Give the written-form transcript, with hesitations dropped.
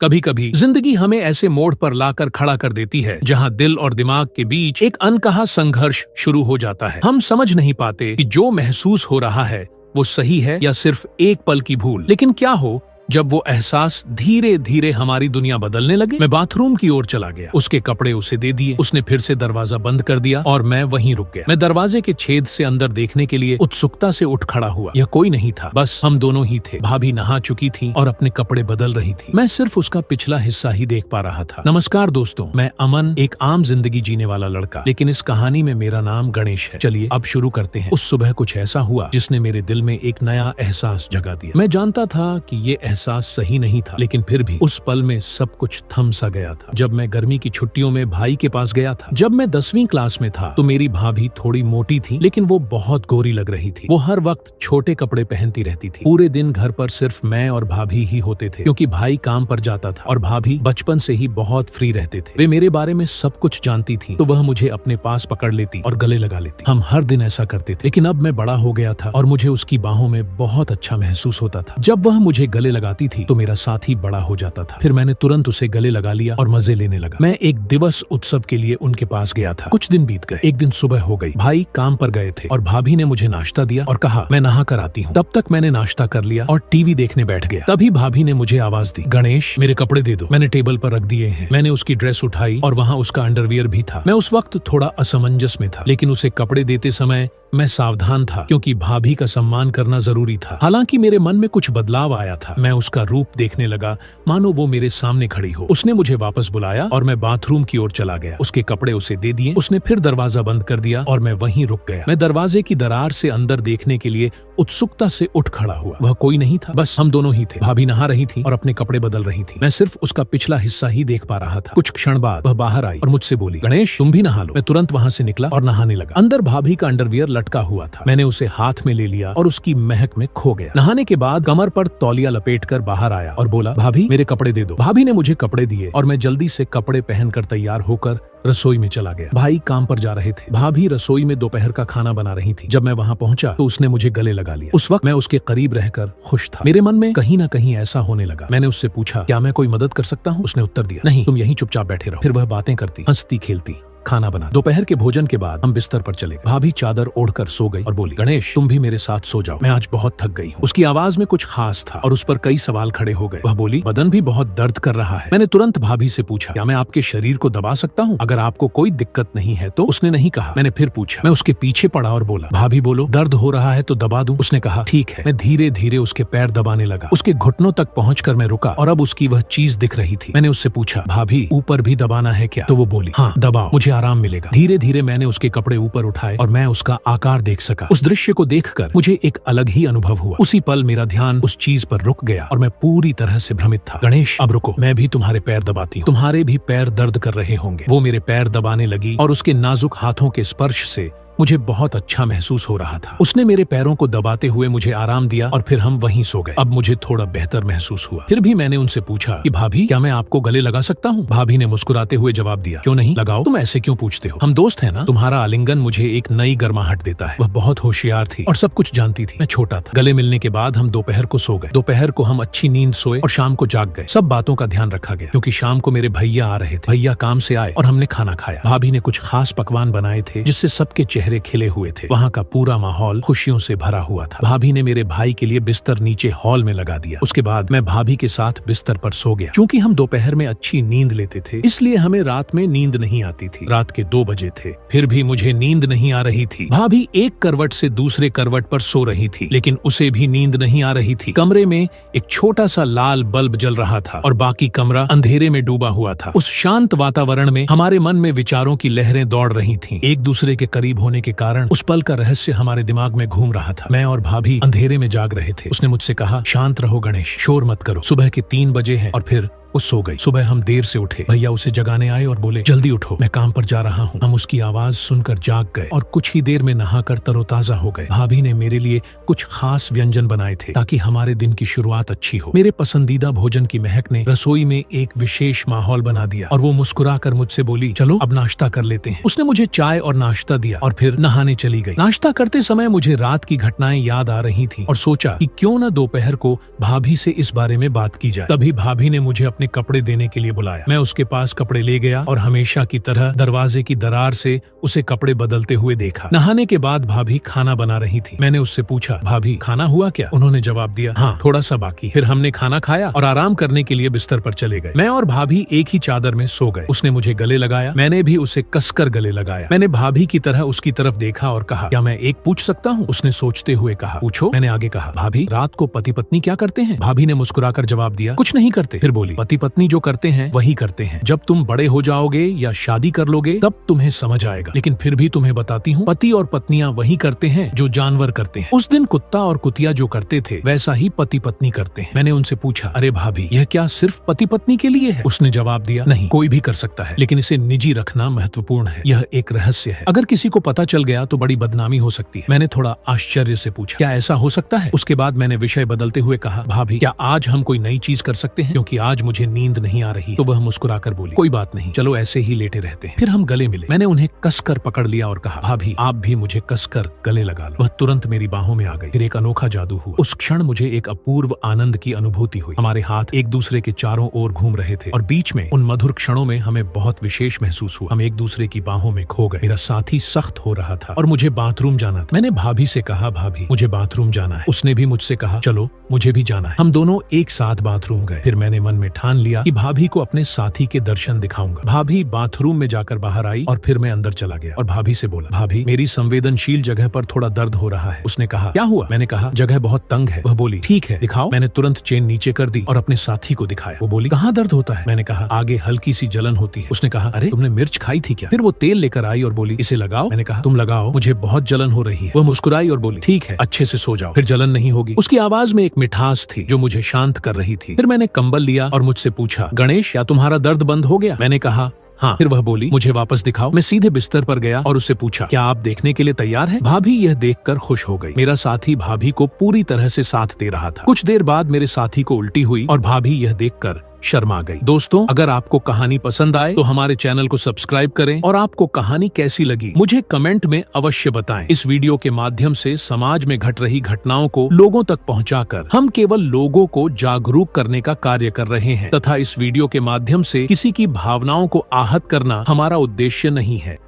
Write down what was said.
कभी कभी जिंदगी हमें ऐसे मोड़ पर लाकर खड़ा कर देती है जहां दिल और दिमाग के बीच एक अनकहा संघर्ष शुरू हो जाता है। हम समझ नहीं पाते कि जो महसूस हो रहा है वो सही है या सिर्फ एक पल की भूल। लेकिन क्या हो जब वो एहसास धीरे धीरे हमारी दुनिया बदलने लगे। मैं बाथरूम की ओर चला गया, उसके कपड़े उसे दे दिए, उसने फिर से दरवाजा बंद कर दिया और मैं वहीं रुक गया। मैं दरवाजे के छेद से अंदर देखने के लिए उत्सुकता से उठ खड़ा हुआ। यह कोई नहीं था, बस हम दोनों ही थे। भाभी नहा चुकी थी और अपने कपड़े बदल रही थी। मैं सिर्फ उसका पिछला हिस्सा ही देख पा रहा था। नमस्कार दोस्तों, मैं अमन, एक आम जिंदगी जीने वाला लड़का, लेकिन इस कहानी में मेरा नाम गणेश है। चलिए अब शुरू करते हैं। उस सुबह कुछ ऐसा हुआ जिसने मेरे दिल में एक नया एहसास जगा दिया। मैं जानता था कि ये एहसास सही नहीं था, लेकिन फिर भी उस पल में सब कुछ थम सा गया था। जब मैं गर्मी की छुट्टियों में भाई के पास गया था, जब मैं 10वीं क्लास में था, तो मेरी भाभी थोड़ी मोटी थी, लेकिन वो बहुत गोरी लग रही थी। वो हर वक्त छोटे कपड़े पहनती रहती थी। पूरे दिन घर पर सिर्फ मैं और भाभी ही होते थे, क्योंकि भाई काम पर जाता था और भाभी बचपन से ही बहुत फ्री रहते थे। वे मेरे बारे में सब कुछ जानती थी, तो वह मुझे अपने पास पकड़ लेती और गले लगा लेती। हम हर दिन ऐसा करते थे, लेकिन अब मैं बड़ा हो गया था और मुझे उसकी बाहों में बहुत अच्छा महसूस होता था। जब वह मुझे गले लगाती थी तो मेरा साथी बड़ा हो जाता था। फिर मैंने तुरंत उसे गले लगा लिया और मजे लेने लगा। मैं एक दिवस उत्सव के लिए उनके पास गया था। कुछ दिन बीत गए। एक दिन सुबह हो गई, भाई काम पर गए थे और भाभी ने मुझे नाश्ता दिया और कहा मैं नहा कर आती हूँ। तब तक मैंने नाश्ता कर लिया और टीवी देखने बैठ गया। तभी भाभी ने मुझे आवाज दी, गणेश मेरे कपड़े दे दो। मैंने टेबल पर रख दिए हैं। मैंने उसकी ड्रेस उठाई और वहाँ उसका अंडरवियर भी था। मैं उस वक्त थोड़ा असमंजस में था, लेकिन उसे कपड़े देते समय मैं सावधान था, क्योंकि भाभी का सम्मान करना जरूरी था। हालांकि मेरे मन में कुछ बदलाव आया था। मैं उसका रूप देखने लगा मानो वो मेरे सामने खड़ी हो। उसने मुझे वापस बुलाया और मैं बाथरूम की ओर चला गया। उसके कपड़े उसे दे दिए। उसने फिर दरवाजा बंद कर दिया और मैं वहीं रुक गया। मैं दरवाजे की दरार से अंदर देखने के लिए उत्सुकता से उठ खड़ा हुआ। वह कोई नहीं था, बस हम दोनों ही थे। भाभी नहा रही थी और अपने कपड़े बदल रही थी। मैं सिर्फ उसका पिछला हिस्सा ही देख पा रहा था। कुछ क्षण बाद वह बाहर आई और मुझसे बोली, गणेश तुम भी नहा लो। मैं तुरंत वहाँ से निकला और नहाने लगा। अंदर भाभी का अंडरवियर लटका हुआ था। मैंने उसे हाथ में ले लिया और उसकी महक में खो गया। नहाने के बाद कमर पर तौलिया लपेटकर बाहर आया और बोला, भाभी मेरे कपड़े दे दो। भाभी ने मुझे कपड़े दिए और मैं जल्दी से कपड़े पहनकर तैयार होकर रसोई में चला गया। भाई काम पर जा रहे थे। भाभी रसोई में दोपहर का खाना बना रही थी। जब मैं वहाँ पहुंचा तो उसने मुझे गले लगा लिया। उस वक्त मैं उसके करीब रहकर खुश था। मेरे मन में कहीं ना कहीं ऐसा होने लगा। मैंने उससे पूछा, क्या मैं कोई मदद कर सकता हूँ? उसने उत्तर दिया, नहीं, तुम यहीं चुपचाप बैठे रहो। फिर वह बातें करती, हंसती खेलती, खाना बना। दोपहर के भोजन के बाद हम बिस्तर पर चले गए। भाभी चादर ओढ़कर सो गई और बोली, गणेश तुम भी मेरे साथ सो जाओ, मैं आज बहुत थक गई हूँ। उसकी आवाज में कुछ खास था और उस पर कई सवाल खड़े हो गए। वह बोली, बदन भी बहुत दर्द कर रहा है। मैंने तुरंत भाभी से पूछा, क्या मैं आपके शरीर को दबा सकता हूँ अगर आपको कोई दिक्कत नहीं है तो? उसने नहीं कहा। मैंने फिर पूछा। मैं उसके पीछे पड़ा और बोला, भाभी बोलो दर्द हो रहा है तो दबा दूं? उसने कहा, ठीक है। मैं धीरे धीरे उसके पैर दबाने लगा। उसके घुटनों तक पहुंचकर मैं रुका और अब उसकी वह चीज दिख रही थी। मैंने उससे पूछा, भाभी ऊपर भी दबाना है क्या? तो वो बोली, हाँ दबाओ, मुझे आराम मिलेगा। धीरे धीरे मैंने उसके कपड़े ऊपर उठाए और मैं उसका आकार देख सका। उस दृश्य को देखकर मुझे एक अलग ही अनुभव हुआ। उसी पल मेरा ध्यान उस चीज पर रुक गया और मैं पूरी तरह से भ्रमित था। गणेश अब रुको, मैं भी तुम्हारे पैर दबाती हूँ, तुम्हारे भी पैर दर्द कर रहे होंगे। वो मेरे पैर दबाने लगी और उसके नाजुक हाथों के स्पर्श से मुझे बहुत अच्छा महसूस हो रहा था। उसने मेरे पैरों को दबाते हुए मुझे आराम दिया और फिर हम वहीं सो गए। अब मुझे थोड़ा बेहतर महसूस हुआ। फिर भी मैंने उनसे पूछा कि भाभी क्या मैं आपको गले लगा सकता हूँ? भाभी ने मुस्कुराते हुए जवाब दिया, क्यों नहीं, लगाओ। तुम ऐसे क्यों पूछते हो? हम दोस्त हैं ना। तुम्हारा आलिंगन मुझे एक नई गर्माहट देता है। वह बहुत होशियार थी और सब कुछ जानती थी। मैं छोटा था। गले मिलने के बाद हम दोपहर को सो गए। दोपहर को हम अच्छी नींद सोए और शाम को जाग गए। सब बातों का ध्यान रखा गया, क्योंकि शाम को मेरे भैया आ रहे थे। भैया काम से आए और हमने खाना खाया। भाभी ने कुछ खास पकवान बनाए थे जिससे सबके चेहरे खिले हुए थे। वहाँ का पूरा माहौल खुशियों से भरा हुआ था। भाभी ने मेरे भाई के लिए बिस्तर नीचे हॉल में लगा दिया। उसके बाद मैं भाभी के साथ बिस्तर पर सो गया। क्योंकि हम दोपहर में अच्छी नींद लेते थे, इसलिए हमें रात में नींद नहीं आती थी। रात के 2 बजे थे, फिर भी मुझे नींद नहीं आ रही थी। भाभी एक करवट से दूसरे करवट पर सो रही थी, लेकिन उसे भी नींद नहीं आ रही थी। कमरे में एक छोटा सा लाल बल्ब जल रहा था और बाकी कमरा अंधेरे में डूबा हुआ था। उस शांत वातावरण में हमारे मन में विचारों की लहरें दौड़ रही थीं। एक दूसरे के करीब होने के कारण उस पल का रहस्य हमारे दिमाग में घूम रहा था। मैं और भाभी अंधेरे में जाग रहे थे। उसने मुझसे कहा, शांत रहो गणेश, शोर मत करो, सुबह के 3 बजे हैं। और फिर वो सो गई। सुबह हम देर से उठे। भैया उसे जगाने आए और बोले, जल्दी उठो, मैं काम पर जा रहा हूँ। हम उसकी आवाज सुनकर जाग गए और कुछ ही देर में नहाकर तरोताजा हो गए। भाभी ने मेरे लिए कुछ खास व्यंजन बनाए थे ताकि हमारे दिन की शुरुआत अच्छी हो। मेरे पसंदीदा भोजन की महक ने रसोई में एक विशेष माहौल बना दिया और वो मुस्कुराकर मुझसे बोली, चलो अब नाश्ता कर लेते हैं। उसने मुझे चाय और नाश्ता दिया और फिर नहाने चली गई। नाश्ता करते समय मुझे रात की घटनाएं याद आ रही थी और सोचा कि क्यों न दोपहर को भाभी से इस बारे में बात की जाए। तभी भाभी ने मुझे अपने ने कपड़े देने के लिए बुलाया। मैं उसके पास कपड़े ले गया और हमेशा की तरह दरवाजे की दरार से उसे कपड़े बदलते हुए देखा। नहाने के बाद भाभी खाना बना रही थी। मैंने उससे पूछा, भाभी खाना हुआ क्या? उन्होंने जवाब दिया, हाँ थोड़ा सा बाकी। फिर हमने खाना खाया और आराम करने के लिए बिस्तर पर चले गए। मैं और भाभी एक ही चादर में सो गए। उसने मुझे गले लगाया, मैंने भी उसे कसकर गले लगाया। मैंने भाभी की तरह उसकी तरफ देखा और कहा, क्या मैं एक पूछ सकता हूँ? उसने सोचते हुए कहा, पूछो। मैंने आगे कहा, भाभी रात को पति पत्नी क्या करते हैं? भाभी ने मुस्कुराकर जवाब दिया, कुछ नहीं करते। फिर बोली, पति पत्नी जो करते हैं वही करते हैं। जब तुम बड़े हो जाओगे या शादी कर लोगे तब तुम्हें समझ आएगा, लेकिन फिर भी तुम्हें बताती हूँ, पति और पत्नियां वही करते हैं जो जानवर करते हैं। उस दिन कुत्ता और कुतिया जो करते थे वैसा ही पति पत्नी करते हैं। मैंने उनसे पूछा, अरे भाभी यह क्या सिर्फ पति पत्नी के लिए है? उसने जवाब दिया, नहीं कोई भी कर सकता है, लेकिन इसे निजी रखना महत्वपूर्ण है। यह एक रहस्य है, अगर किसी को पता चल गया तो बड़ी बदनामी हो सकती है। मैंने थोड़ा आश्चर्य से पूछा, क्या ऐसा हो सकता है? उसके बाद मैंने विषय बदलते हुए कहा, भाभी क्या आज हम कोई नई चीज कर सकते हैं, क्योंकि आज मुझे नींद नहीं आ रही। तो वह मुस्कुराकर बोली, कोई बात नहीं, चलो ऐसे ही लेटे रहते हैं। फिर हम गले मिले। मैंने उन्हें कसकर पकड़ लिया और कहा, भाभी आप भी मुझे कसकर गले लगा लो। वह तुरंत मेरी बाहों में आ गई। फिर एक अनोखा जादू हुआ। उस क्षण मुझे एक अपूर्व आनंद की अनुभूति हुई। हमारे हाथ एक दूसरे के चारों ओर घूम रहे थे और बीच में उन मधुर क्षणों में हमें बहुत विशेष महसूस हुआ। हम एक दूसरे की बाहों में खो गए। मेरा साथी सख्त हो रहा था और मुझे बाथरूम जाना था। मैंने भाभी से कहा, भाभी मुझे बाथरूम जाना है। उसने भी मुझसे कहा, चलो मुझे भी जाना है। हम दोनों एक साथ बाथरूम गए। फिर मैंने मन में ठान लिया कि भाभी को अपने साथी के दर्शन दिखाऊंगा। भाभी बाथरूम में जाकर बाहर आई और फिर मैं अंदर चला गया और भाभी से बोला, भाभी मेरी संवेदनशील जगह पर थोड़ा दर्द हो रहा है। उसने कहा, क्या हुआ? मैंने कहा, जगह बहुत तंग है। वह बोली, ठीक है दिखाओ। मैंने तुरंत चेन नीचे कर दी और अपने साथी को दिखाया। वो बोली, कहाँ दर्द होता है? मैंने कहा, आगे हल्की सी जलन होती है। उसने कहा, अरे तुमने मिर्च खाई थी क्या? फिर वो तेल लेकर आई और बोली, इसे लगाओ। मैंने कहा, तुम लगाओ, मुझे बहुत जलन हो रही है। वह मुस्कुराई और बोली, ठीक है अच्छे से सो जाओ, फिर जलन नहीं होगी। उसकी आवाज में एक मिठास थी जो मुझे शांत कर रही थी। फिर मैंने कंबल लिया और मुझसे पूछा, गणेश क्या तुम्हारा दर्द बंद हो गया? मैंने कहा, हाँ। फिर वह बोली, मुझे वापस दिखाओ। मैं सीधे बिस्तर पर गया और उससे पूछा, क्या आप देखने के लिए तैयार हैं? भाभी यह देखकर खुश हो गई। मेरा साथी भाभी को पूरी तरह से साथ दे रहा था। कुछ देर बाद मेरे साथी को उल्टी हुई और भाभी यह देखकर शर्मा गई। दोस्तों अगर आपको कहानी पसंद आए तो हमारे चैनल को सब्सक्राइब करें और आपको कहानी कैसी लगी मुझे कमेंट में अवश्य बताएं। इस वीडियो के माध्यम से समाज में घट रही घटनाओं को लोगों तक पहुंचाकर हम केवल लोगों को जागरूक करने का कार्य कर रहे हैं तथा इस वीडियो के माध्यम से किसी की भावनाओं को आहत करना हमारा उद्देश्य नहीं है।